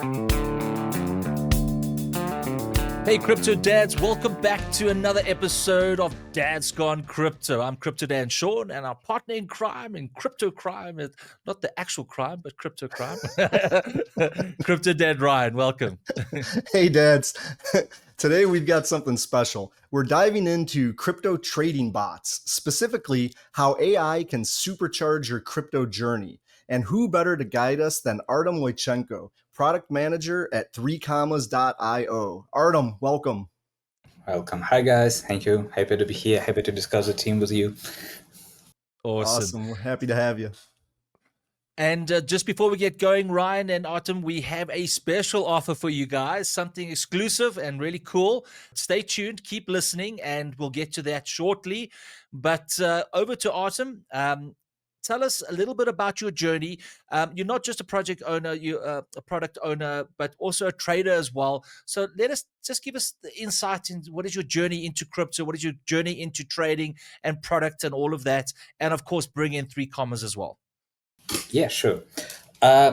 Hey, Crypto Dads, welcome back to another episode of Dad's Gone Crypto. I'm Crypto Dad Sean, and our partner in crime, in crypto crime, is not the actual crime, but crypto crime. Crypto Dad Ryan, welcome. Hey, dads. Today we've got something special. We're diving into crypto trading bots, specifically how AI can supercharge your crypto journey. And who better to guide us than Artem Loychenko, product manager at 3commas.io. Artem, welcome. Welcome. Hi, guys. Thank you. Happy to be here. Happy to discuss the team with you. Awesome. We're happy to have you. And just before we get going, Ryan and Artem, we have a special offer for you guys, something exclusive and really cool. Stay tuned, keep listening, and we'll get to that shortly. But over to Artem. Tell us a little bit about your journey. You're not just a project owner, you're a product owner, but also a trader as well. So give us the insight into what is your journey into crypto, what is your journey into trading and product and all of that. And of course, bring in 3commas as well. Yeah, sure.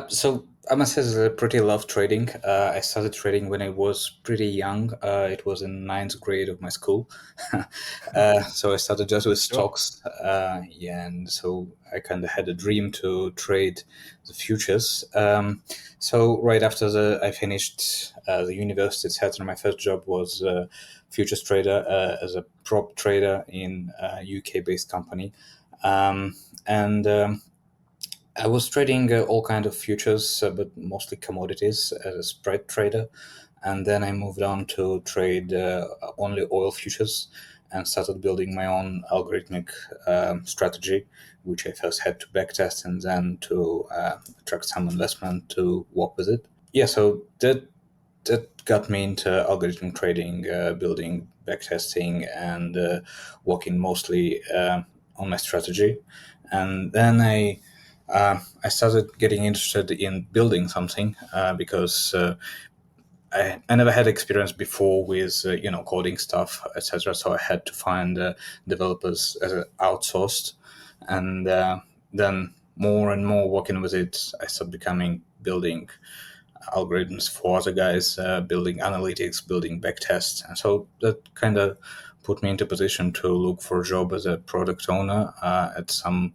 So I must say that I pretty love trading. I started trading when I was pretty young. It was in ninth grade of my school. So I started just with stocks. And so I kind of had a dream to trade the futures. So right after I finished the university, etc., my first job was futures trader as a prop trader in a UK-based company. I was trading all kinds of futures, but mostly commodities as a spread trader. And then I moved on to trade only oil futures and started building my own algorithmic strategy, which I first had to backtest and then to attract some investment to work with it. Yeah, so that got me into algorithmic trading, building backtesting, and working mostly on my strategy. And then I started getting interested in building something because I never had experience before with coding stuff, etc. So I had to find developers as outsourced, and then more and more working with it, I started building algorithms for other guys, building analytics, building backtests, and so that kind of put me into position to look for a job as a product owner at some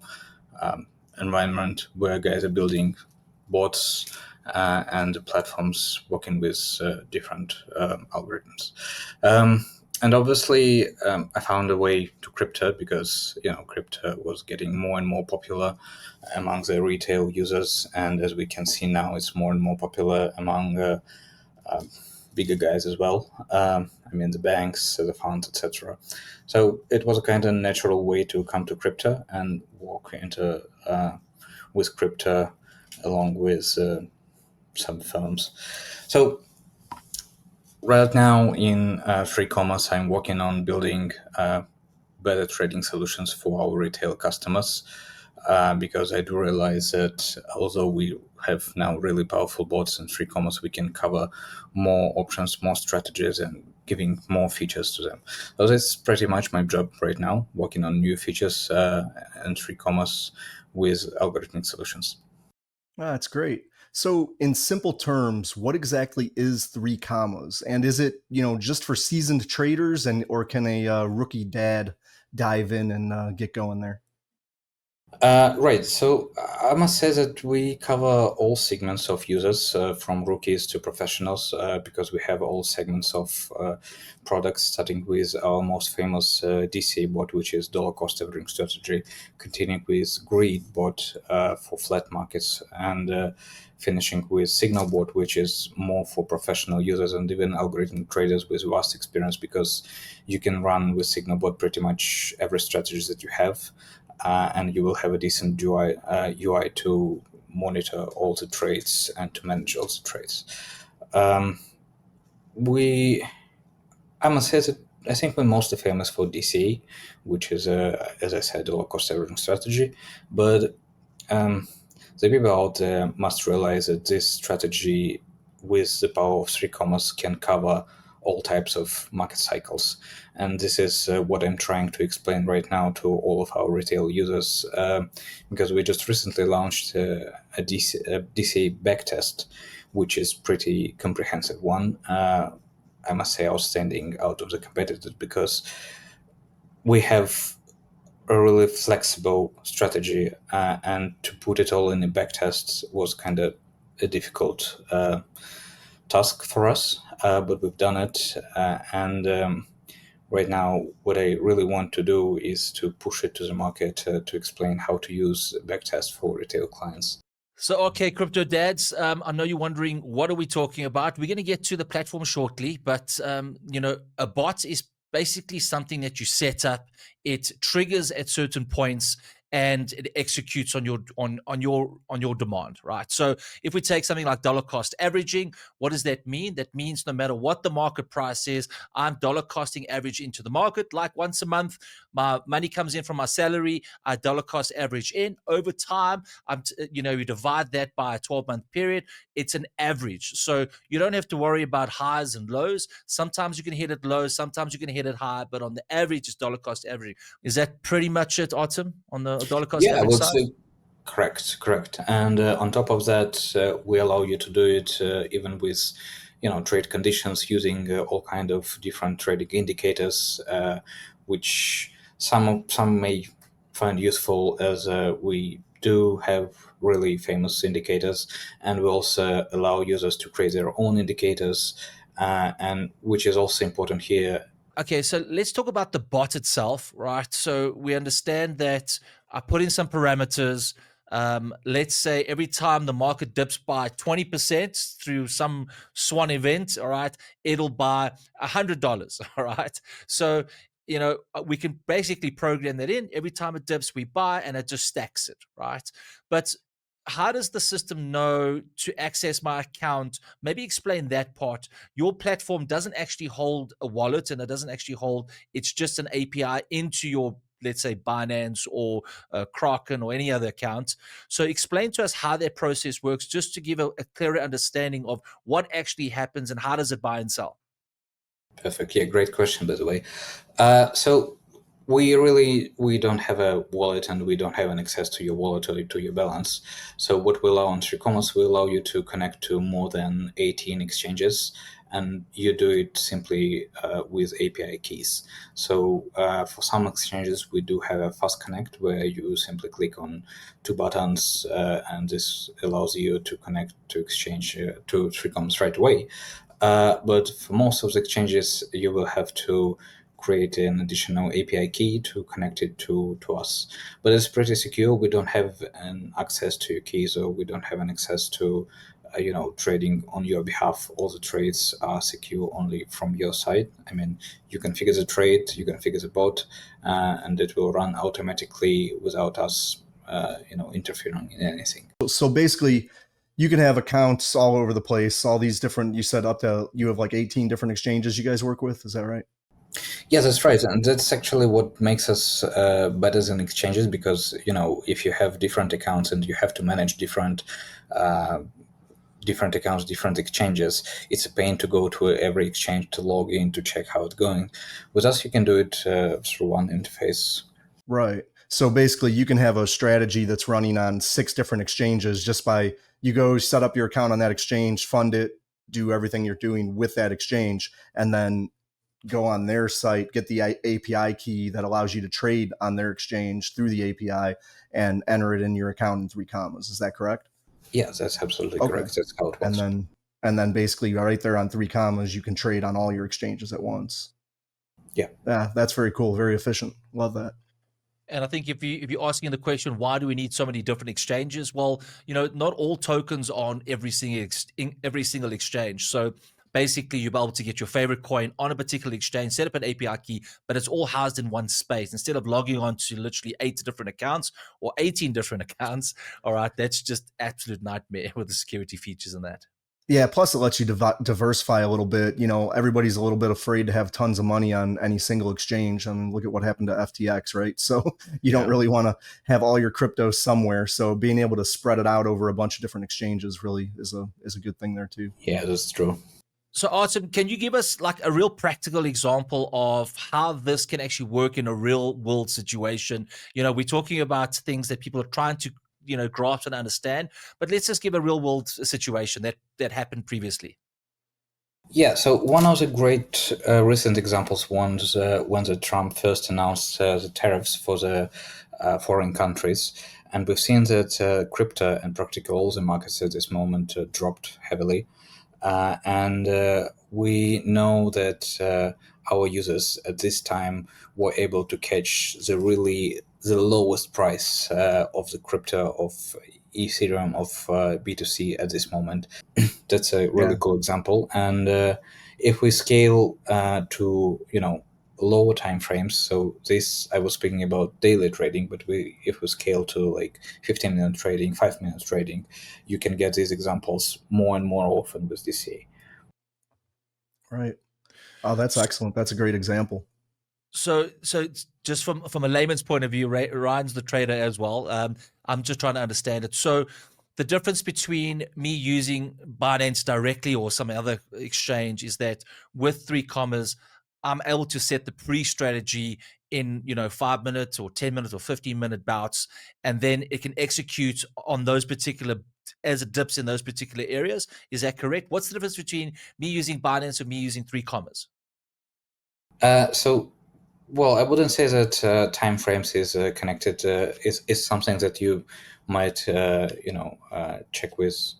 environment where guys are building bots and platforms working with different algorithms. And obviously, I found a way to crypto because crypto was getting more and more popular among the retail users, and as we can see now, it's more and more popular among bigger guys as well. The banks, the funds, etc. So it was a kind of natural way to come to crypto and walk into with crypto along with some firms. So right now in 3commas, I'm working on building better trading solutions for our retail customers. Because I do realize that although we have now really powerful bots in 3commas, we can cover more options, more strategies, and giving more features to them. So that's pretty much my job right now, working on new features in 3commas with algorithmic solutions. That's great. So in simple terms, what exactly is 3commas? And is it, just for seasoned traders or can a rookie dad dive in and get going there? Right. So I must say that we cover all segments of users, from rookies to professionals, because we have all segments of products, starting with our most famous DCA bot, which is dollar cost averaging strategy, continuing with Greed bot for flat markets, and finishing with Signal bot, which is more for professional users and even algorithmic traders with vast experience, because you can run with Signal bot pretty much every strategy that you have. And you will have a decent UI to monitor all the trades and to manage all the trades. I must say that I think we're mostly famous for DCA, which is, as I said, a low-cost averaging strategy. But the people out there must realize that this strategy, with the power of 3commas, can cover all types of market cycles. And this is what I'm trying to explain right now to all of our retail users, because we just recently launched a DCA backtest, which is pretty comprehensive one. I must say outstanding out of the competitors, because we have a really flexible strategy, and to put it all in a backtest was kind of a difficult task for us, but we've done it. And right now, what I really want to do is to push it to the market, to explain how to use backtest for retail clients. So, okay, crypto dads, I know you're wondering, what are we talking about? We're going to get to the platform shortly, but a bot is basically something that you set up. It triggers at certain points and it executes on your demand, right? So if we take something like dollar cost averaging, what does that mean? That means no matter what the market price is, I'm dollar costing average into the market. Like once a month, my money comes in from my salary, I dollar cost average in. Over time, you divide that by a 12-month period, it's an average. So you don't have to worry about highs and lows. Sometimes you can hit it low, sometimes you can hit it high, but on the average, it's dollar cost averaging. Is that pretty much it, Artem, on the dollar cost Yeah, I average would side? say correct. And on top of that, we allow you to do it even with, trade conditions, using all kind of different trading indicators, which some may find useful, as we do have really famous indicators, and we also allow users to create their own indicators, and which is also important here. Okay, so let's talk about the bot itself, right? So we understand that I put in some parameters. Let's say every time the market dips by 20% through some swan event, all right, it'll buy $100, all right? So, we can basically program that in. Every time it dips, we buy and it just stacks it, right? But how does the system know to access my account? Maybe explain that part. Your platform doesn't actually hold a wallet, and it doesn't actually hold, it's just an API into your, let's say, Binance or Kraken or any other account. So explain to us how that process works, just to give a clearer understanding of what actually happens and how does it buy and sell. Perfect. Yeah, great question, by the way. So we don't have a wallet, and we don't have an access to your wallet or to your balance. So what we allow on Commerce, we allow you to connect to more than 18 exchanges, and you do it simply with API keys. So for some exchanges, we do have a fast connect, where you simply click on two buttons, and this allows you to connect to exchange to Commerce right away. But for most of the exchanges, you will have to create an additional API key to connect it to us. But it's pretty secure. We don't have an access to your keys, or we don't have an access to, trading on your behalf. All the trades are secure only from your side. I mean, you configure the trade, you configure the bot, and it will run automatically without us, interfering in anything. So basically, you can have accounts all over the place, all these different, you said you have like 18 different exchanges you guys work with. Is that right? Yeah, that's right, and that's actually what makes us better than exchanges, because if you have different accounts and you have to manage different accounts, different exchanges, it's a pain to go to every exchange to log in to check how it's going. With us, you can do it through one interface. Right. So basically, you can have a strategy that's running on 6 different exchanges just by you go set up your account on that exchange, fund it, do everything you're doing with that exchange, and then go on their site, get the API key that allows you to trade on their exchange through the API, and enter it in your account in 3 commas. Is that correct? Yeah, that's absolutely Okay. correct. That's how it works. And then basically right there on 3 commas, you can trade on all your exchanges at once. Yeah. Yeah, that's very cool. Very efficient. Love that. And I think if you're asking the question, why do we need so many different exchanges? Well, not all tokens are on every single exchange. So basically, you'll be able to get your favorite coin on a particular exchange, set up an API key, but it's all housed in one space instead of logging on to literally 8 different accounts or 18 different accounts. All right, that's just absolute nightmare with the security features and that. Yeah, plus it lets you diversify a little bit. Everybody's a little bit afraid to have tons of money on any single exchange. I mean, look at what happened to FTX, right? So you don't really want to have all your crypto somewhere. So being able to spread it out over a bunch of different exchanges really is a good thing there too. Yeah, that's true. So, Artem, can you give us like a real practical example of how this can actually work in a real world situation? We're talking about things that people are trying to grasp and understand. But let's just give a real world situation that happened previously. Yeah, so one of the great recent examples was when the Trump first announced the tariffs for the foreign countries, and we've seen that crypto and practically all the markets at this moment dropped heavily, and we know that our users at this time were able to catch the lowest price of the crypto of Ethereum of B2C at this moment. That's a really Yeah. cool example. And if we scale to lower time frames, so this I was speaking about daily trading, but if we scale to like 15-minute trading, 5 minute trading, you can get these examples more and more often with DCA. Right. Oh, that's excellent. That's a great example. So just from a layman's point of view, Ryan's the trader as well. I'm just trying to understand it. So the difference between me using Binance directly or some other exchange is that with 3 commas, I'm able to set the pre-strategy in 5 minutes or 10 minutes or 15-minute bouts, and then it can execute on those particular as it dips in those particular areas. Is that correct? What's the difference between me using Binance and me using 3 commas? So, well, I wouldn't say that time frames is connected. Is something that you might check with,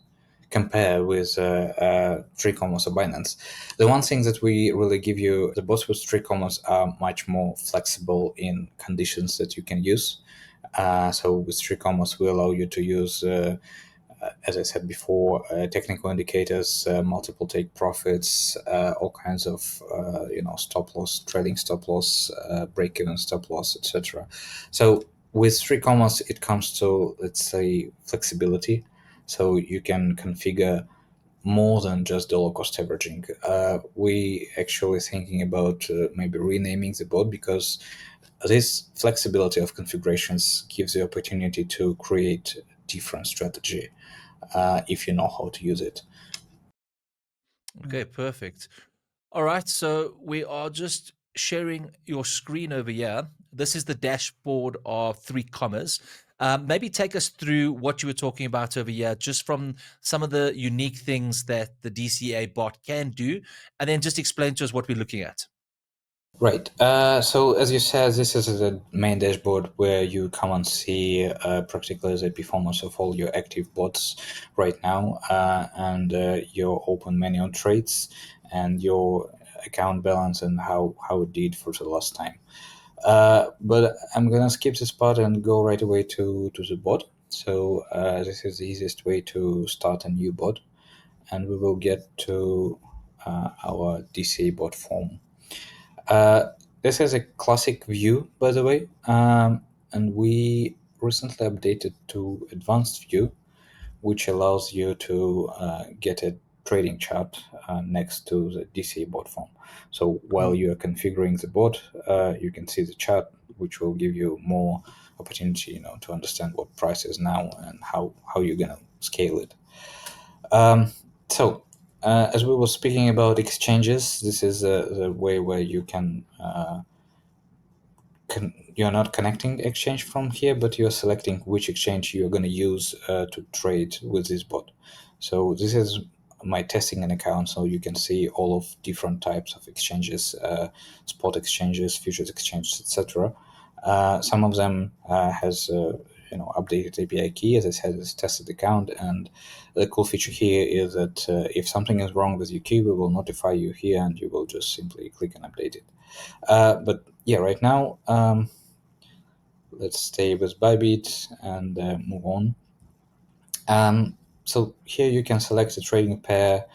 compare with 3 commas or Binance. The one thing that we really give you, the bots with 3 commas are much more flexible in conditions that you can use. So with 3 commas, we allow you to use as I said before, technical indicators, multiple take profits, all kinds of stop loss, trailing stop loss, break even stop loss, etc. So with 3 commas, it comes to, let's say, flexibility. So you can configure more than just dollar cost averaging. We actually thinking about maybe renaming the bot, because this flexibility of configurations gives the opportunity to create different strategy if you know how to use it. Okay, perfect. All right, so we are just sharing your screen over here. This is the dashboard of 3 commas. Maybe take us through what you were talking about over here, just from some of the unique things that the DCA bot can do, and then just explain to us what we're looking at. Right. So as you said, this is the main dashboard where you come and see practically the performance of all your active bots right now, and your open manual trades and your account balance and how it did for the last time. But I'm gonna skip this part and go right away to the bot. So this is the easiest way to start a new bot, and we will get to our DCA bot form. This is a classic view, by the way, and we recently updated to advanced view, which allows you to get a trading chart next to the DCA bot form. So while you are configuring the bot, you can see the chart, which will give you more opportunity, to understand what price is now and how you're gonna scale it. So, as we were speaking about exchanges, this is the way where you can, you're not connecting exchange from here, but you're selecting which exchange you're going to use to trade with this bot. So this is my testing an account, so you can see all of different types of exchanges, spot exchanges, futures exchanges, etc. Some of them has updated API key, as I said, it's tested account, and the cool feature here is that if something is wrong with your key, we will notify you here, and you will just simply click and update it. But yeah, right now, let's stay with Bybit and move on. So here you can select the trading pair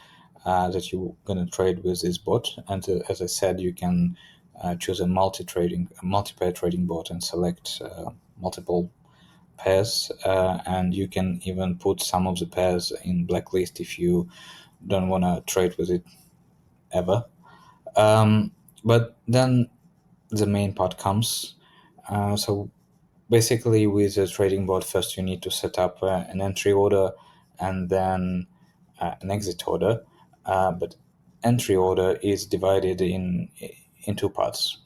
that you're going to trade with this bot, and as I said, you can choose a multi-pair trading bot and select multiple pairs, and you can even put some of the pairs in blacklist if you don't want to trade with it ever. But then the main part comes. So basically, with the trading bot, first you need to set up an entry order and then an exit order. But entry order is divided in 2 parts.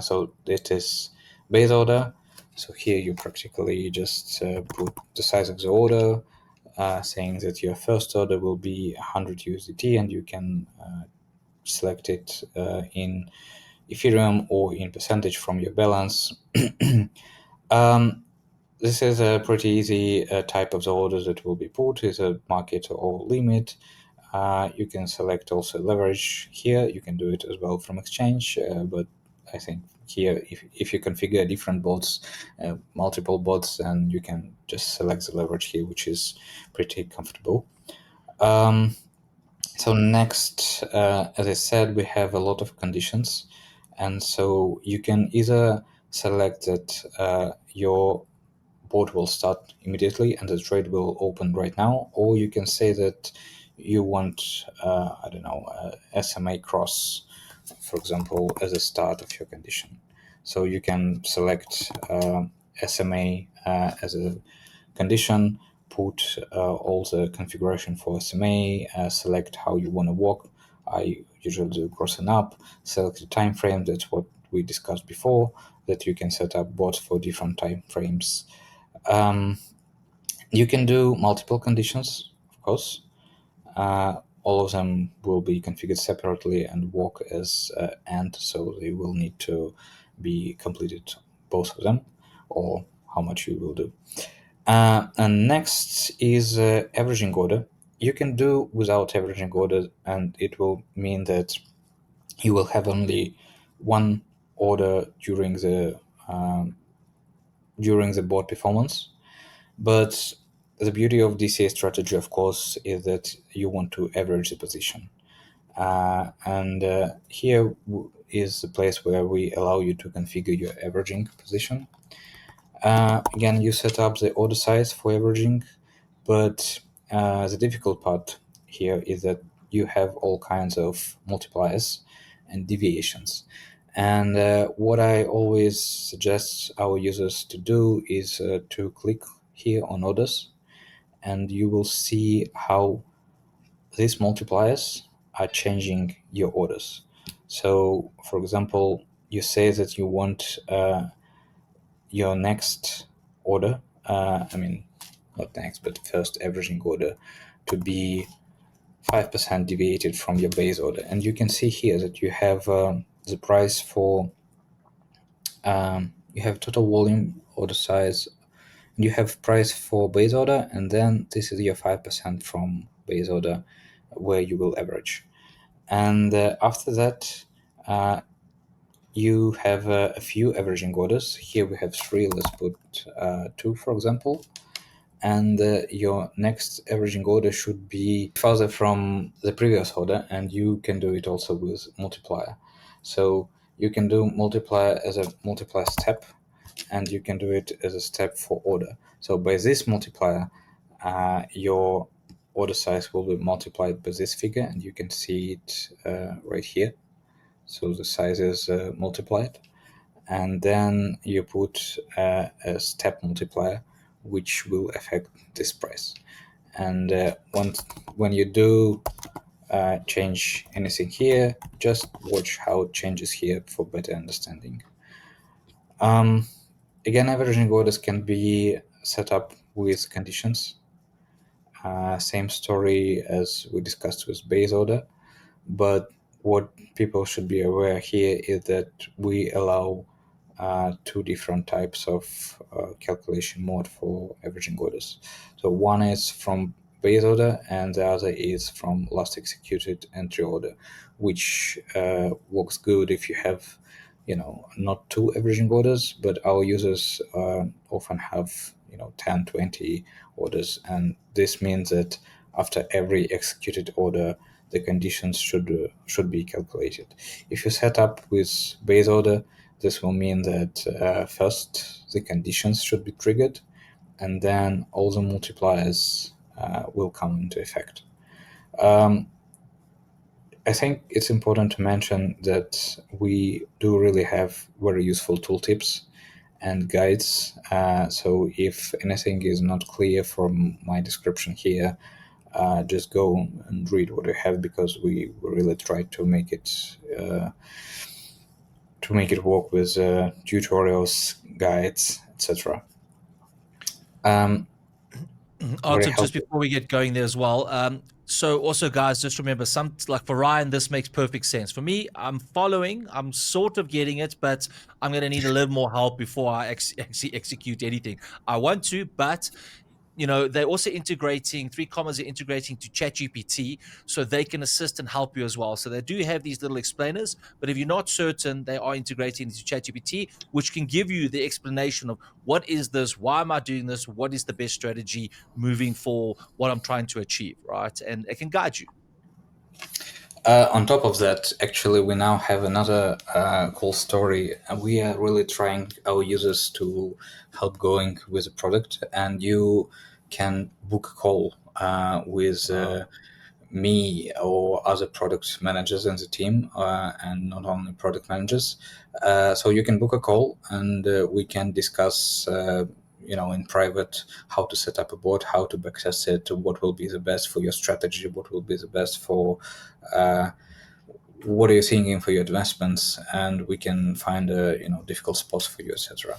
So it is base order So here you practically just put the size of the order, saying that your first order will be 100 USDT, and you can select it in Ethereum or in percentage from your balance. This is a pretty easy type of the order that will be put, is a market or limit. You can select also leverage here. You can do it as well from exchange, but I think here, if you configure different bots, multiple bots, then you can just select the leverage here, which is pretty comfortable. So next, as I said, we have a lot of conditions, and so you can either select that your bot will start immediately and the trade will open right now, or you can say that you want, I don't know, SMA cross, for example, as a start of your condition. So you can select SMA as a condition, put all the configuration for SMA, select how you want to work. I usually do cross and up, select the time frame. That's what we discussed before, that you can set up bots for different time frames. You can do multiple conditions, of course. All of them will be configured separately and work as AND, so they will need to be completed, both of them, or how much you will do. And next is averaging order. You can do without averaging order, and it will mean that you will have only one order during the board performance. But the beauty of DCA strategy, of course, is that you want to average the position. And here is the place where we allow you to configure your averaging position. Again, you set up the order size for averaging, but the difficult part here is that you have all kinds of multipliers and deviations. And what I always suggest our users to do is to click here on orders, and you will see how these multipliers are changing your orders. So, for example, you say that you want your next order, not next, but first averaging order, to be 5% deviated from your base order. And you can see here that you have the price for, you have total volume, order size, and you have price for base order, and then this is your 5% from base order where you will average. And after that, you have a few averaging orders. Here we have 3, let's put 2, for example. And your next averaging order should be further from the previous order, and you can do it also with multiplier. So you can do multiplier as a multiplier step, and you can do it as a step for order. So by this multiplier, your order size will be multiplied by this figure, and you can see it right here. So the size is multiplied, and then you put a step multiplier, which will affect this price. And when you do change anything here, just watch how it changes here for better understanding. Again, averaging orders can be set up with conditions. Same story as we discussed with base order, but what people should be aware here is that we allow 2 different types of calculation mode for averaging orders. So one is from base order, and the other is from last executed entry order, which works good if you have, not 2 averaging orders, but our users often have 10, 20 orders, and this means that after every executed order, the conditions should be calculated. If you set up with base order, this will mean that first the conditions should be triggered, and then all the multipliers will come into effect. I think it's important to mention that we do really have very useful tooltips and guides. So if anything is not clear from my description here, just go and read what I have, because we really try to make it work with tutorials, guides, etc. Very Artem, just helpful. before we get going there as well. So also, guys, just remember, some like for Ryan, this makes perfect sense. For me, I'm following, I'm sort of getting it, but I'm going to need a little more help before I actually execute anything. I want to, but they're also integrating, 3 Commas are integrating to ChatGPT, so they can assist and help you as well. So they do have these little explainers, but if you're not certain, they are integrating into ChatGPT, which can give you the explanation of what is this, why am I doing this, what is the best strategy moving for what I'm trying to achieve, right? And it can guide you. On top of that, actually, we now have another cool story. We are really trying our users to help going with the product, and you can book a call with me or other product managers in the team, and not only product managers. So you can book a call, and we can discuss in private how to set up a bot, how to backtest it, what will be the best for your strategy, what will be the best for what are you thinking for your investments, and we can find difficult spots for you, etc.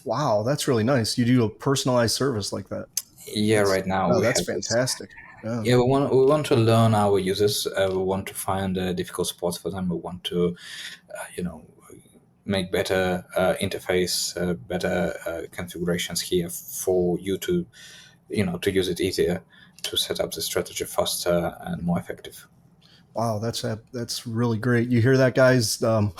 Wow, that's really nice. You do a personalized service like that. Yeah, right now we That's have this. fantastic. Yeah. Yeah, we want to learn our users. We want to find difficult spots for them. We want to make better interface, better configurations here for you to to use it easier, to set up the strategy faster and more effective. Wow, that's really great. You hear that, guys? There,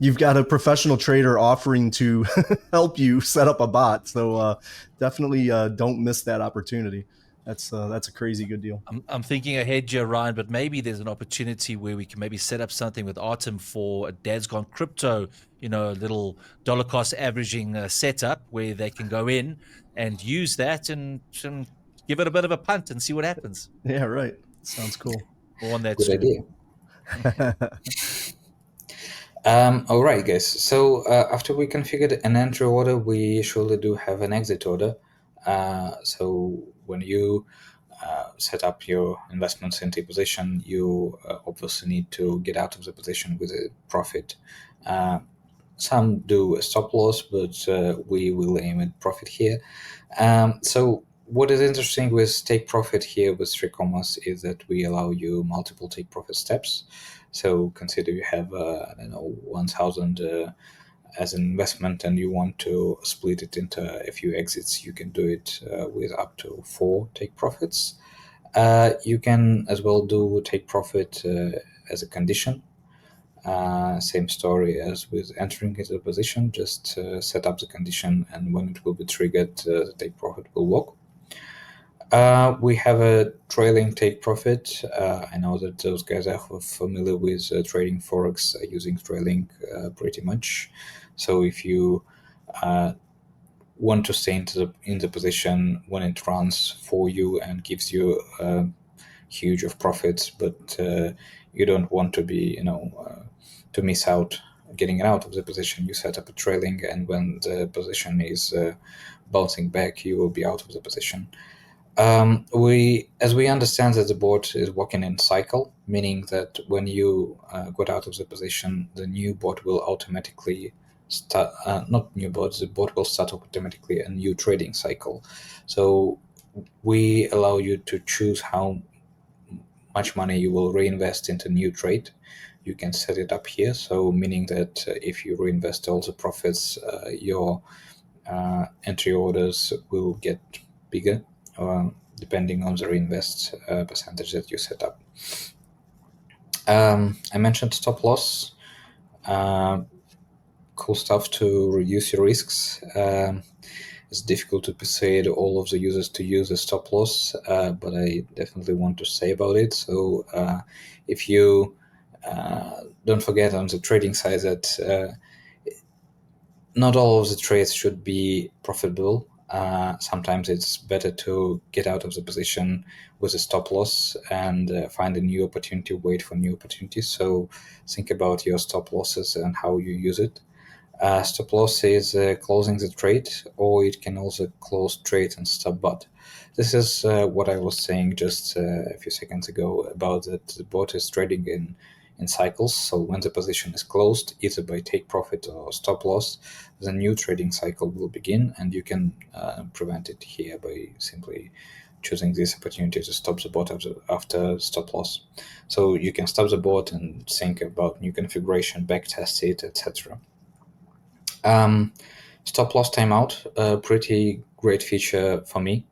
you've got a professional trader offering to help you set up a bot. So definitely don't miss that opportunity. That's a crazy good deal. I'm thinking ahead here, Ryan, but maybe there's an opportunity where we can maybe set up something with Artem for a Dad's Gone Crypto, a little dollar cost averaging setup where they can go in and use that and give it a bit of a punt and see what happens. Yeah, right. Sounds cool. More on that Good soon. idea. All right, guys. So after we configured an entry order, we surely do have an exit order. So when you set up your investments into a position, you obviously need to get out of the position with a profit. Some do a stop loss, but we will aim at profit here. So what is interesting with take profit here with 3 Commas is that we allow you multiple take profit steps. So consider you have 1,000 as an investment and you want to split it into a few exits. You can do it with up to 4 take profits. You can as well do take profit as a condition. Same story as with entering into a position, just set up the condition, and when it will be triggered, the take profit will work. We have a trailing take profit. I know that those guys are familiar with trading Forex, using trailing pretty much. So if you want to stay in the position when it runs for you and gives you huge of profits, but you don't want to be, to miss out getting out of the position, you set up a trailing, and when the position is bouncing back, you will be out of the position. As we understand that the bot is working in cycle, meaning that when you got out of the position, the new bot will automatically start, not new bot, the bot will start automatically a new trading cycle. So we allow you to choose how much money you will reinvest into new trade. You can set it up here. So meaning that if you reinvest all the profits, your entry orders will get bigger, depending on the reinvest percentage that you set up. I mentioned stop loss. Cool stuff to reduce your risks. It's difficult to persuade all of the users to use a stop loss, but I definitely want to say about it. So if you don't forget on the trading side that not all of the trades should be profitable. Sometimes it's better to get out of the position with a stop loss and find a new opportunity, wait for new opportunities. So think about your stop losses and how you use it. Stop loss is closing the trade, or it can also close trade and stop bot. This is what I was saying just a few seconds ago about that the bot is trading in in cycles. So when the position is closed, either by take profit or stop loss, the new trading cycle will begin, and you can prevent it here by simply choosing this opportunity to stop the bot after stop loss. So you can stop the bot and think about new configuration, backtest it, etc. Stop loss timeout, a pretty great feature for me,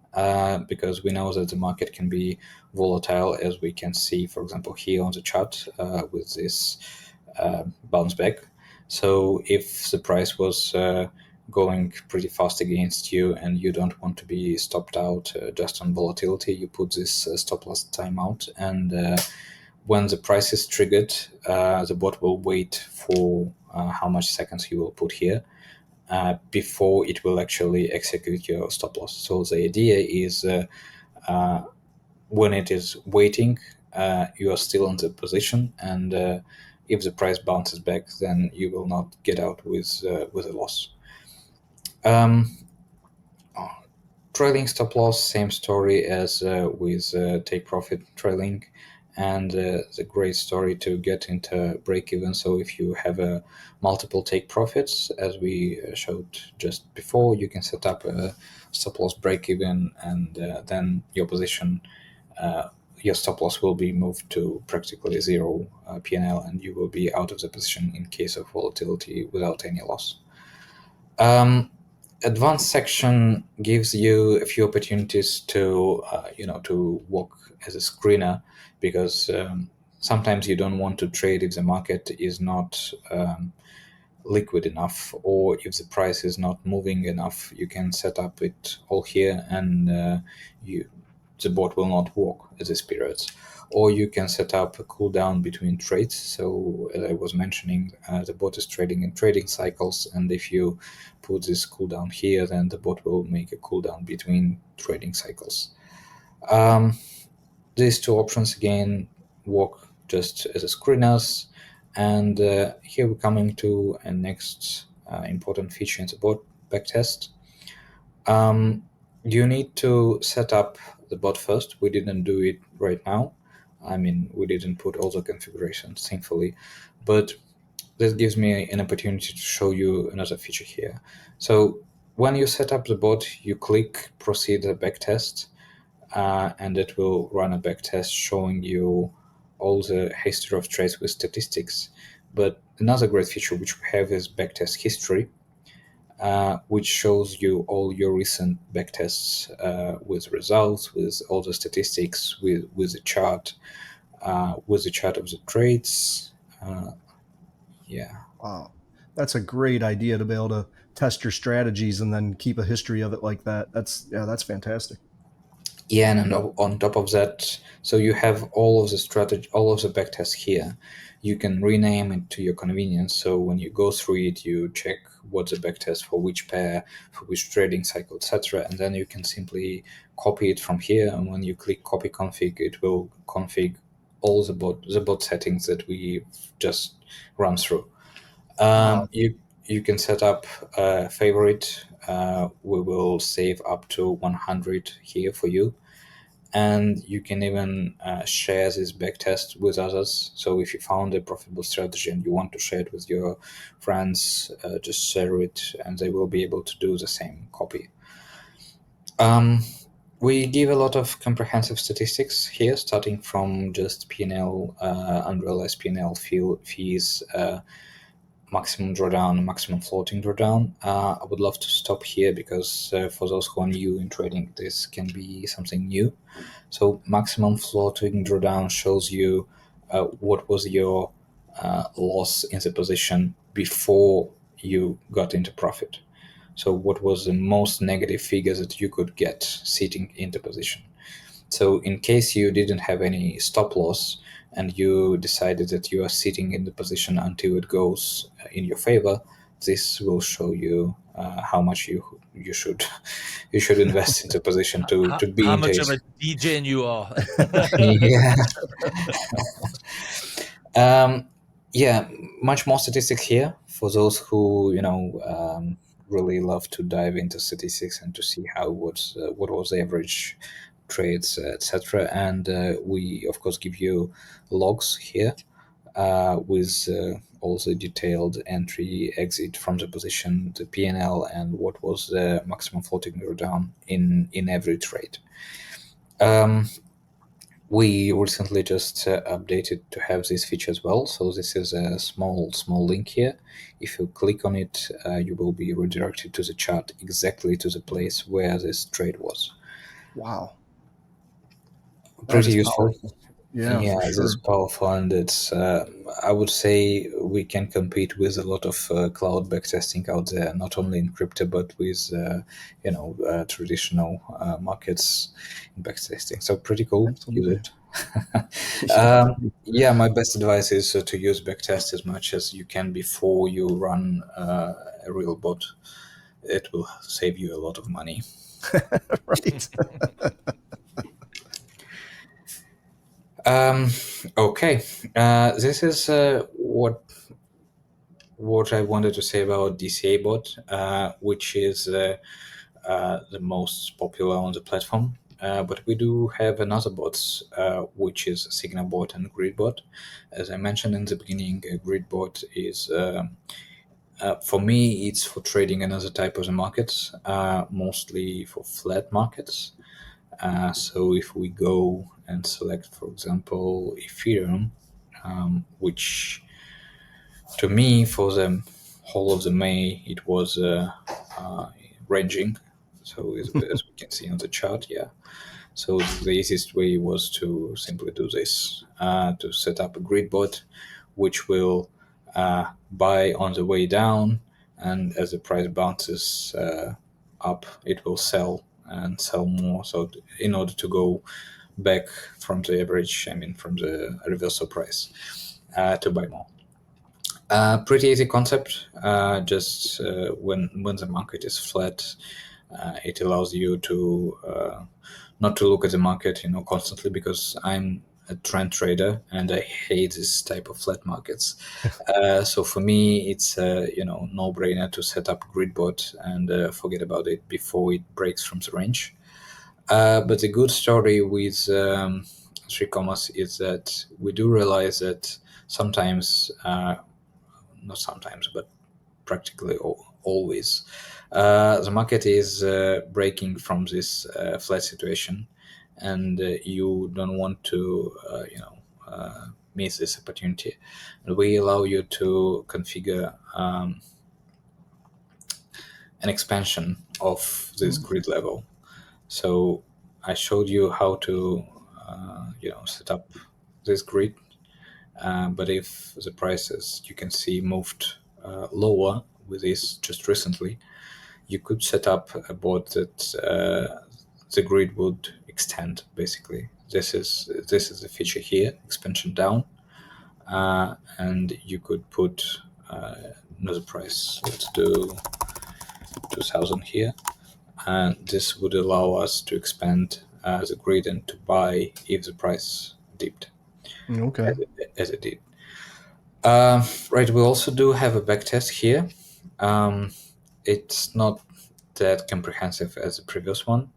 because we know that the market can be volatile, as we can see, for example, here on the chart with this bounce back. So if the price was going pretty fast against you and you don't want to be stopped out just on volatility, you put this stop loss timeout, and when the price is triggered, the bot will wait for how much seconds you will put here before it will actually execute your stop loss. So the idea is when it is waiting, you are still in the position, and if the price bounces back, then you will not get out with a loss. Trailing stop loss, same story as with take profit trailing, and the great story to get into break even. So if you have multiple take profits, as we showed just before, you can set up a stop loss break even, and then your position, your stop loss will be moved to practically zero P&L, and you will be out of the position in case of volatility without any loss. Advanced section gives you a few opportunities to to work as a screener, because sometimes you don't want to trade if the market is not liquid enough, or if the price is not moving enough. You can set up it all here, and the bot will not work at these periods. Or you can set up a cooldown between trades. So as I was mentioning, the bot is trading in trading cycles, and if you put this cooldown here, then the bot will make a cooldown between trading cycles. These two options again work just as a screeners, and here we're coming to a next important feature in the bot backtest. You need to set up the bot first. We didn't do it right now. I mean, we didn't put all the configurations, thankfully, but this gives me an opportunity to show you another feature here. So when you set up the bot, you click proceed the backtest, and it will run a backtest showing you all the history of trades with statistics. But another great feature which we have is backtest history, which shows you all your recent backtests with results, with all the statistics, with the chart of the trades. Yeah. Wow. That's a great idea to be able to test your strategies and then keep a history of it like that. That's fantastic. Yeah, and on top of that, so you have all of the strategy, all of the backtests here. You can rename it to your convenience. So when you go through it, you check what's the backtest for which pair, for which trading cycle, etc. And then you can simply copy it from here. And when you click copy config, it will config all the bot settings that we just run through. Wow. You can set up a favorite. We will save up to 100 here for you. And you can even share this backtest with others. So if you found a profitable strategy and you want to share it with your friends, just share it, and they will be able to do the same copy. We give a lot of comprehensive statistics here, starting from just P&L, unrealized P&L fees, maximum drawdown, maximum floating drawdown. I would love to stop here because for those who are new in trading, this can be something new. So maximum floating drawdown shows you what was your loss in the position before you got into profit. So what was the most negative figure that you could get sitting in the position. So in case you didn't have any stop loss and you decided that you are sitting in the position until it goes in your favor, this will show you how much you should invest into position to be How into much it. of a DJ you are. Yeah. Yeah, much more statistics here for those who really love to dive into statistics and to see what was the average trades, etc. And we of course give you logs here. with all the detailed entry, exit from the position, the P&L, and what was the maximum floating drawdown in every trade. We recently just updated to have this feature as well. So this is a small link here. If you click on it, you will be redirected to the chart exactly to the place where this trade was. Wow. That Pretty is useful. powerful. Yeah, for this sure. is powerful, and it's. I would say we can compete with a lot of cloud backtesting out there, not only in crypto but with traditional markets in backtesting. So pretty cool. Use Absolutely. it. Yeah, my best advice is to use backtest as much as you can before you run a real bot. It will save you a lot of money. Right. Okay, this is what I wanted to say about DCA bot, which is the most popular on the platform. But we do have another bots, which is Signal bot and Grid bot. As I mentioned in the beginning, Grid bot is for me, it's for trading another type of the markets, mostly for flat markets. So if we go and select, for example, Ethereum, which to me, for the whole of the May, it was ranging. So as we can see on the chart, yeah. So the easiest way was to simply do this, to set up a grid bot, which will buy on the way down, and as the price bounces up, it will sell and sell more. So in order to go back from the average, from the reversal price, to buy more. Pretty easy concept. Just when the market is flat, it allows you to not to look at the market, constantly, because I'm a trend trader and I hate this type of flat markets. So for me, it's a no-brainer to set up Gridbot and forget about it before it breaks from the range. But the good story with 3Commas is that we do realize that sometimes, not sometimes, but practically always, the market is breaking from this flat situation, and you don't want to, miss this opportunity. And we allow you to configure an expansion of this grid level. So I showed you how to, set up this grid. But if the prices, you can see, moved lower with this just recently, you could set up a bot that the grid would extend. Basically, this is the feature here: expansion down, and you could put another price. Let's do 2,000 here, and this would allow us to expand the grid and to buy if the price dipped, Okay. as it did. Right, we also do have a backtest here. It's not that comprehensive as the previous one,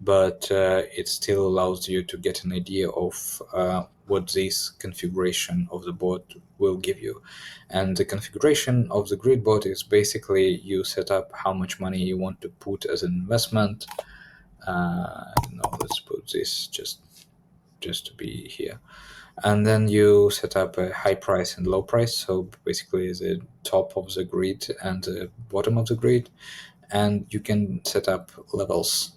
but it still allows you to get an idea of what this configuration of the bot will give you. And the configuration of the grid bot is basically you set up how much money you want to put as an investment. Let's put this just to be here. And then you set up a high price and low price. So basically the top of the grid and the bottom of the grid. And you can set up levels.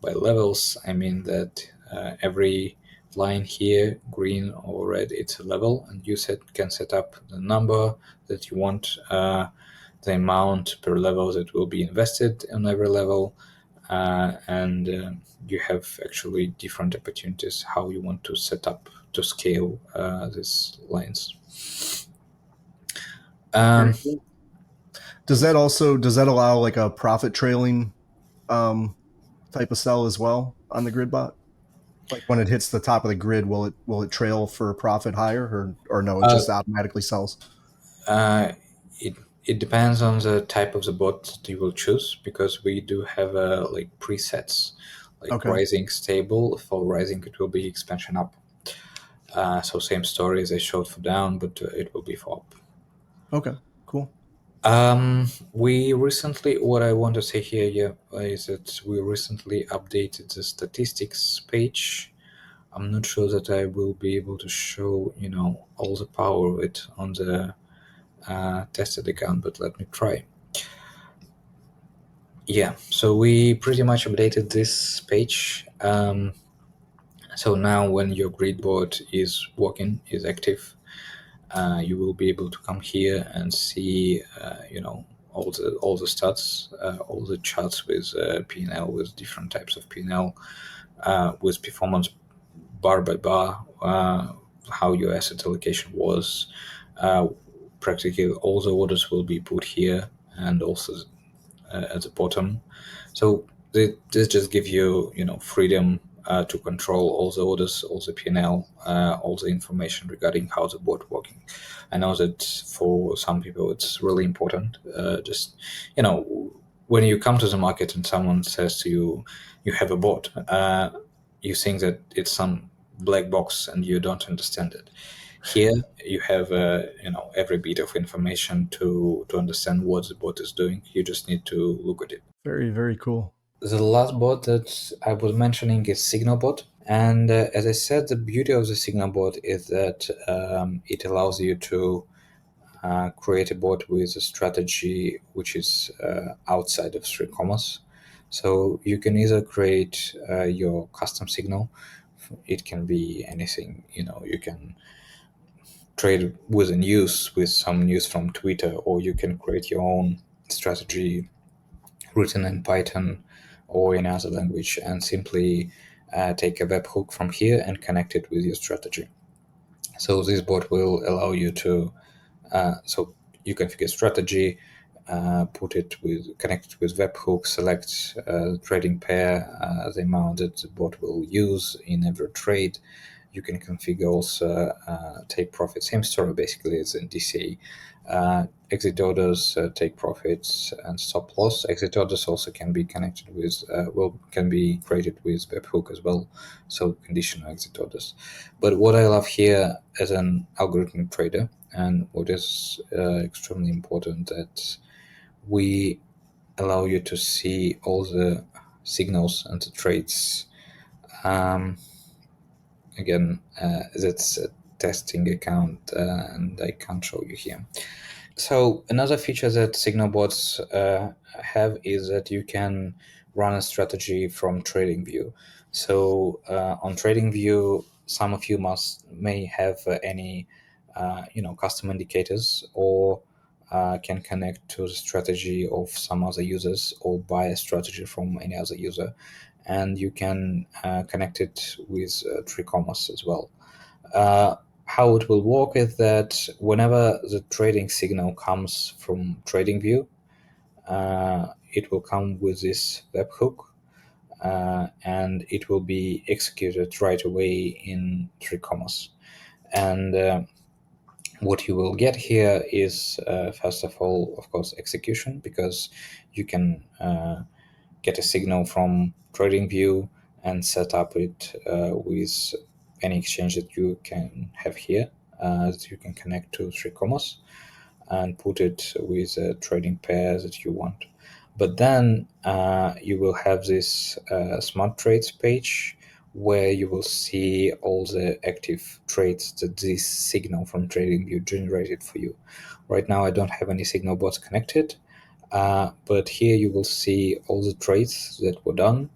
By levels, I mean that every line here, green or red, it's a level, and you can set up the number that you want, the amount per level that will be invested on every level, and you have actually different opportunities how you want to set up to scale these lines. Very cool. Does that allow like a profit trailing type of sell as well on the grid bot? Like when it hits the top of the grid, will it trail for profit higher, or no, it just automatically sells? It depends on the type of the bot that you will choose, because we do have like presets, like Okay. rising stable. For rising, it will be expansion up. So same story as I showed for down, but it will be for up. Okay, cool. We recently, what I want to say here, is that we recently updated the statistics page. I'm not sure that I will be able to show, all the power of it on the tested account, but let me try. Yeah, so we pretty much updated this page. So now when your grid board is working, is active, you will be able to come here and see, all the stats, all the charts with P&L, with different types of P&L, with performance bar by bar, how your asset allocation was. Uh, Practically all the orders will be put here, and also at the bottom. So this just gives you, freedom to control all the orders, all the P&L, all the information regarding how the bot working. I know that for some people it's really important. Just when you come to the market and someone says to you, you have a bot, you think that it's some black box and you don't understand it. Here you have every bit of information to understand what the bot is doing. You just need to look at it. Very, very cool. The last bot that I was mentioning is Signalbot. And as I said, the beauty of the Signalbot is that it allows you to create a bot with a strategy which is outside of Three Commas. So you can either create your custom signal. It can be anything. You can trade with a news, with some news from Twitter, or you can create your own strategy written in Python or in other language, and simply take a webhook from here and connect it with your strategy. So this bot will allow you to, so you configure strategy, connect it with webhook, select trading pair, the amount that the bot will use in every trade. You can configure also take profit. Same story basically as in DCA. Exit orders, take profits, and stop loss. Exit orders also can be connected with, can be created with webhook as well. So conditional exit orders. But what I love here as an algorithmic trader, and what is extremely important, that we allow you to see all the signals and the trades. Again, that's a testing account, and I can't show you here. So another feature that signal bots have is that you can run a strategy from TradingView. So on TradingView, some of you may have any custom indicators, or can connect to the strategy of some other users, or buy a strategy from any other user, and you can connect it with Three Commas as well. How it will work is that whenever the trading signal comes from TradingView, it will come with this webhook, and it will be executed right away in Three Commas. And what you will get here is, first of all, of course, execution, because you can get a signal from TradingView and set up it with any exchange that you can have here, that you can connect to Three Commas, and put it with a trading pair that you want. But then you will have this smart trades page, where you will see all the active trades that this signal from TradingView generated for you. Right now I don't have any signal bots connected, but here you will see all the trades that were done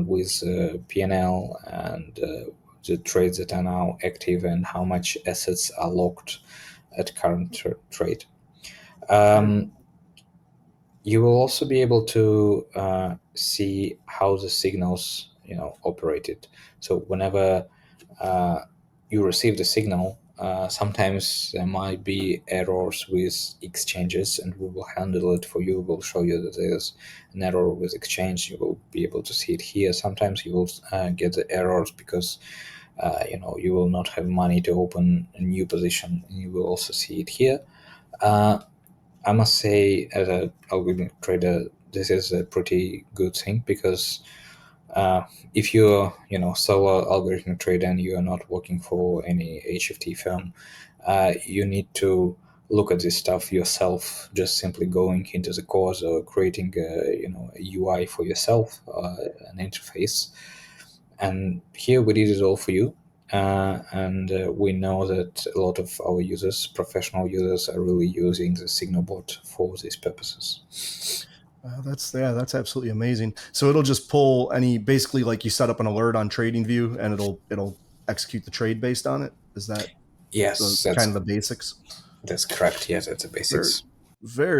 with P&L, and the trades that are now active, and how much assets are locked at current trade. You will also be able to see how the signals operated. So whenever you receive the signal, sometimes there might be errors with exchanges, and we will handle it for you. We'll show you that there's an error with exchange. You will be able to see it here. Sometimes you will get the errors because you will not have money to open a new position. You will also see it here. I must say, as an algorithmic trader, this is a pretty good thing, because uh, if you're solo algorithmic trader and you are not working for any HFT firm, you need to look at this stuff yourself, just simply going into the course or creating a UI for yourself, an interface. And here we did it all for you. And we know that a lot of our users, professional users, are really using the Signal bot for these purposes. That's absolutely amazing. So it'll just pull any, basically like you set up an alert on TradingView and it'll execute the trade based on it. Is that the Yes, kind of that's the basics? that's correct. Yes, that's the Very, basics.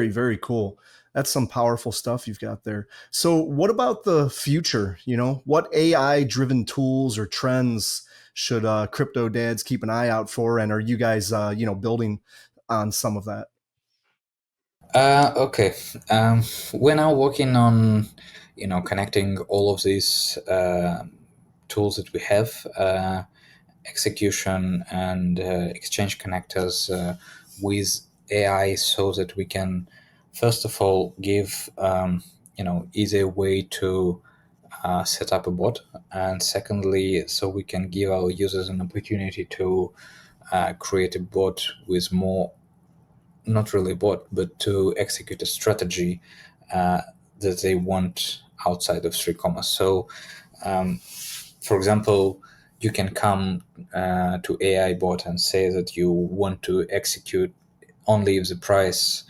very cool. That's some powerful stuff you've got there. So what about the future? What AI driven tools or trends should crypto dads keep an eye out for? And are you guys, building on some of that? Okay. We're now working on, connecting all of these tools that we have, execution and exchange connectors with AI, so that we can, first of all, give easier way to set up a bot, and secondly, so we can give our users an opportunity to create a bot with more, not really a bot, but to execute a strategy uh, that they want outside of street commerce. So, um, for example, you can come to AI bot and say that you want to execute only if the price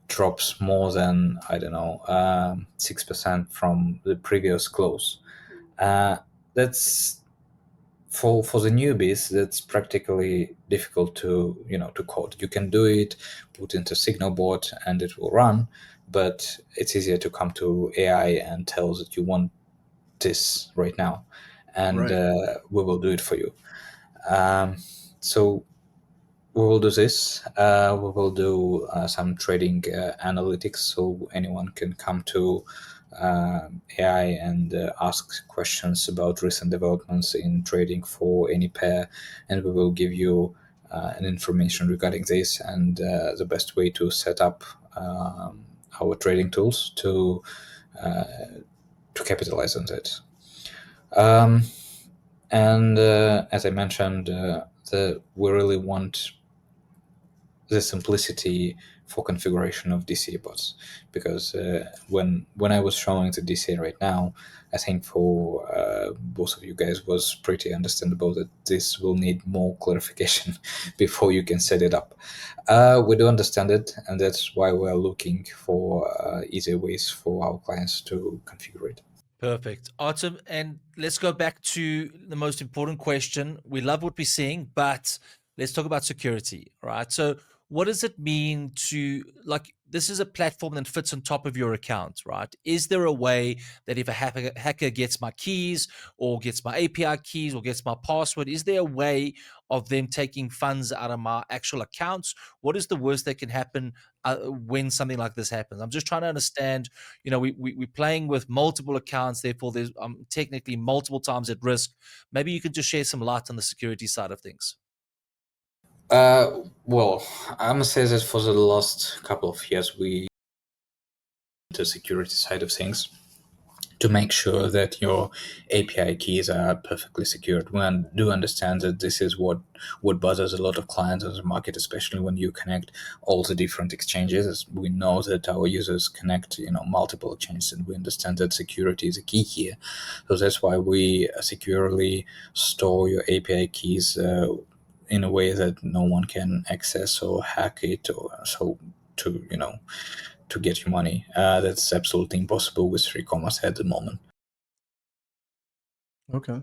drops more than, I don't know, 6% from the previous close. Uh, that's for the newbies, that's practically difficult to to code. You can do it, put into Signal bot, and it will run, but it's easier to come to AI and tell that you want this right now, and Right. we will do it for you. So we will do this. We will do some trading analytics, so anyone can come to AI and ask questions about recent developments in trading for any pair, and we will give you an information regarding this and the best way to set up our trading tools uh, to capitalize on that. Um, and as I mentioned, we really want the simplicity for configuration of DCA bots, because when I was showing the DCA right now, I think for both of you guys was pretty understandable that this will need more clarification before you can set it up. We do understand it, and that's why we're looking for easier ways for our clients to configure it. Perfect. Artem, and let's go back to the most important question. We love what we're seeing, but let's talk about security, right? So, what does it mean to, like, this is a platform that fits on top of your account, right? Is there a way that if a hacker gets my keys or gets my API keys or gets my password, is there a way of them taking funds out of my actual accounts? What is the worst that can happen when something like this happens? I'm just trying to understand. We're playing with multiple accounts, therefore there's technically multiple times at risk. Maybe you could just share some light on the security side of things. Well, I must say that for the last couple of years, we the security side of things to make sure that your API keys are perfectly secured. We do understand that this is what bothers a lot of clients in the market, especially when you connect all the different exchanges. As we know that our users connect, multiple exchanges, and we understand that security is a key here. So that's why we securely store your API keys in a way that no one can access or hack it, or so to to get your money. That's absolutely impossible with free commerce at the moment. Okay.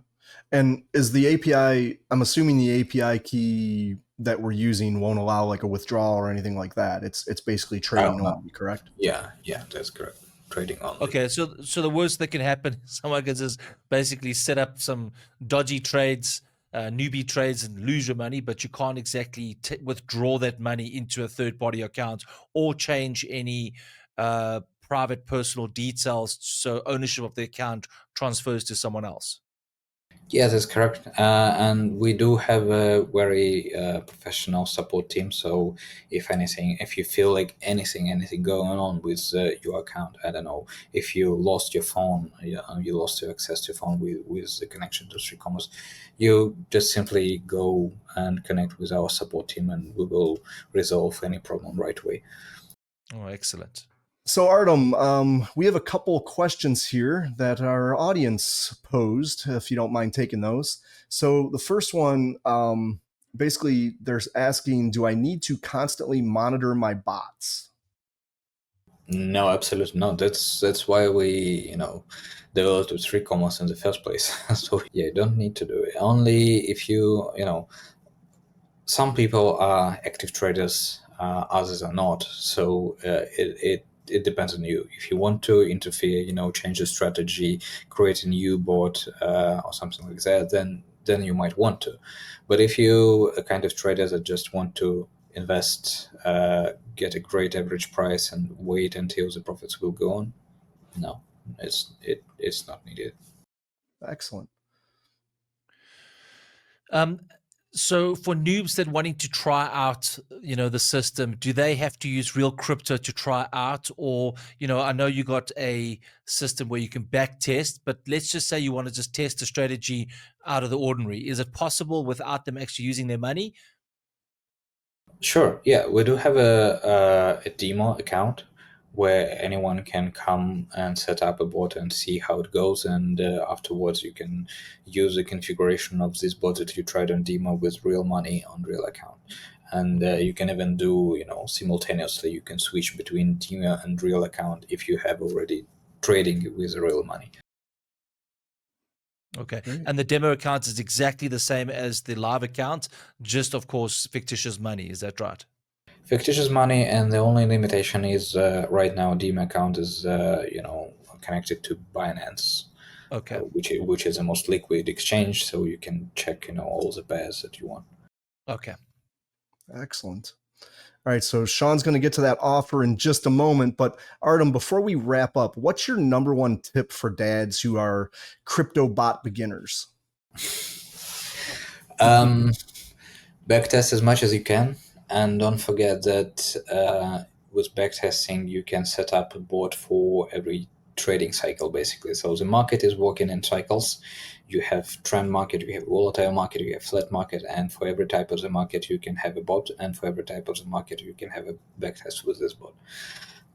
And is the API, I'm assuming the API key that we're using won't allow like a withdrawal or anything like that. It's basically Oh trading no, only, correct? yeah, that's correct. Trading only. Okay, so the worst that can happen, someone can just basically set up some dodgy trades, newbie trades, and lose your money, but you can't exactly withdraw that money into a third party account or change any private personal details, so ownership of the account transfers to someone else. Yeah, that's correct. And we do have a very professional support team. So if you feel like anything going on with your account, I don't know, if you lost your phone, you lost your access to your phone with the connection to Commerce, you just simply go and connect with our support team, and we will resolve any problem right away. Oh, excellent. So, Artem, we have a couple questions here that our audience posed, if you don't mind taking those. So, the first one, basically, they're asking, do I need to constantly monitor my bots? No, absolutely not. That's why we, developed Commerce in the first place. So yeah, you don't need to do it. Only if some people are active traders, others are not. So it depends on you. If you want to interfere, change the strategy, create a new bot or something like that, then you might want to. But if you a kind of trader that just want to invest, get a great average price, and wait until the profits will go on, no, it's not needed. Excellent. Um, so for noobs that wanting to try out, the system, do they have to use real crypto to try out? Or, I know you got a system where you can back test, but let's just say you want to just test a strategy out of the ordinary. Is it possible without them actually using their money? Sure. Yeah, we do have a demo account where anyone can come and set up a bot and see how it goes, and afterwards you can use the configuration of this bot that you tried on demo with real money on real account, and you can even do simultaneously. You can switch between demo and real account if you have already trading with real money. Okay. Great. And the demo account is exactly the same as the live account, just of course fictitious money. Is that right? Fictitious money, and the only limitation is right now demo account is connected to Binance, Okay. which is the most liquid exchange, so you can check all the pairs that you want. Okay. Excellent. All right, so Sean's going to get to that offer in just a moment. But Artem, before we wrap up, what's your number one tip for dads who are crypto bot beginners? Backtest as much as you can, and don't forget that with backtesting you can set up a bot for every trading cycle, basically. So the market is working in cycles. You have trend market, you have volatile market, you have flat market, and for every type of the market you can have a bot, and for every type of the market you can have a backtest with this bot.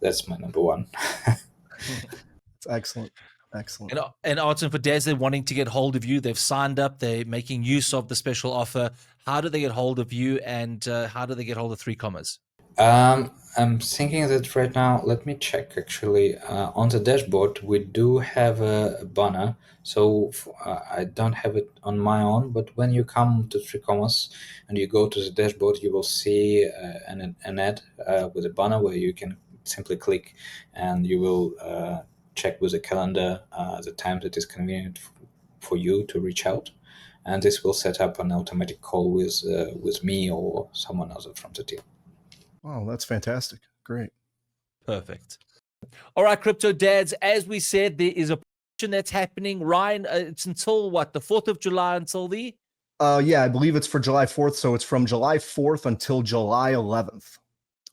That's my number one. It's excellent. Excellent. And Artem, for dads that wanting to get hold of you, they've signed up, they're making use of the special offer. How do they get hold of you, and how do they get hold of 3Commas? I'm thinking that right now. Let me check. Actually, on the dashboard we do have a banner. So I don't have it on my own, but when you come to 3Commas and you go to the dashboard, you will see an ad with a banner where you can simply click, and you will check with the calendar the time that is convenient for you to reach out, and this will set up an automatic call with me or someone else from the team. Oh, that's fantastic. Great. Perfect. All right, crypto dads, as we said, there is a promotion that's happening. Ryan, it's until what, the 4th of July until the? Yeah, I believe it's for July 4th. So it's from July 4th until July 11th.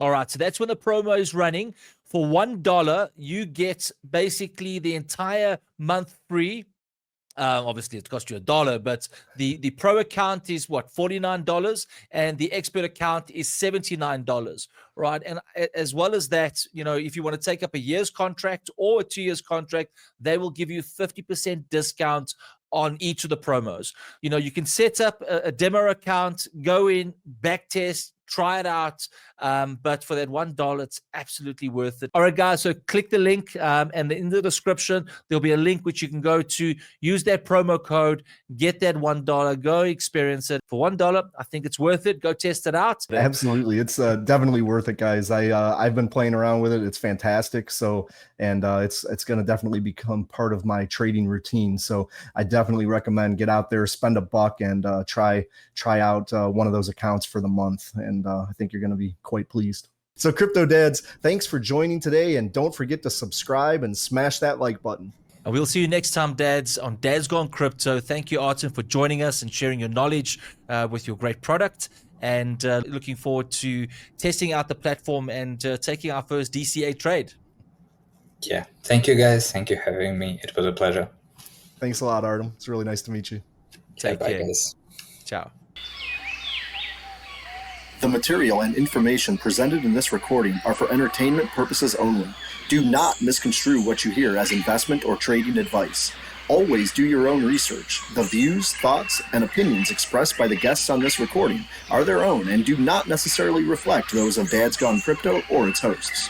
All right, so that's when the promo is running. For $1, you get basically the entire month free. Obviously, it costs you $1, but the pro account is what, $49, and the expert account is $79, right? And as well as that, if you want to take up a year's contract or a 2 years contract, they will give you 50% discount on each of the promos. You can set up a demo account, go in, back test, try it out. But for that $1, it's absolutely worth it. All right, guys. So click the link, and in the description, there'll be a link which you can go to. Use that promo code, get that $1, go experience it. For $1, I think it's worth it. Go test it out. Absolutely, it's definitely worth it, guys. I've been playing around with it. It's fantastic. So, and it's going to definitely become part of my trading routine. So, I definitely recommend get out there, spend $1, and try out one of those accounts for the month. And I think you're going to be quite pleased. So, crypto dads, thanks for joining today, and don't forget to subscribe and smash that like button. And we'll see you next time, Dads, on Dad's Gone Crypto. Thank you, Artem, for joining us and sharing your knowledge with your great product. And looking forward to testing out the platform and taking our first DCA trade. Yeah. Thank you, guys. Thank you for having me. It was a pleasure. Thanks a lot, Artem. It's really nice to meet you. Take bye, care. guys. Ciao. The material and information presented in this recording are for entertainment purposes only. Do not misconstrue what you hear as investment or trading advice. Always do your own research. The views, thoughts, and opinions expressed by the guests on this recording are their own and do not necessarily reflect those of Dad's Gone Crypto or its hosts.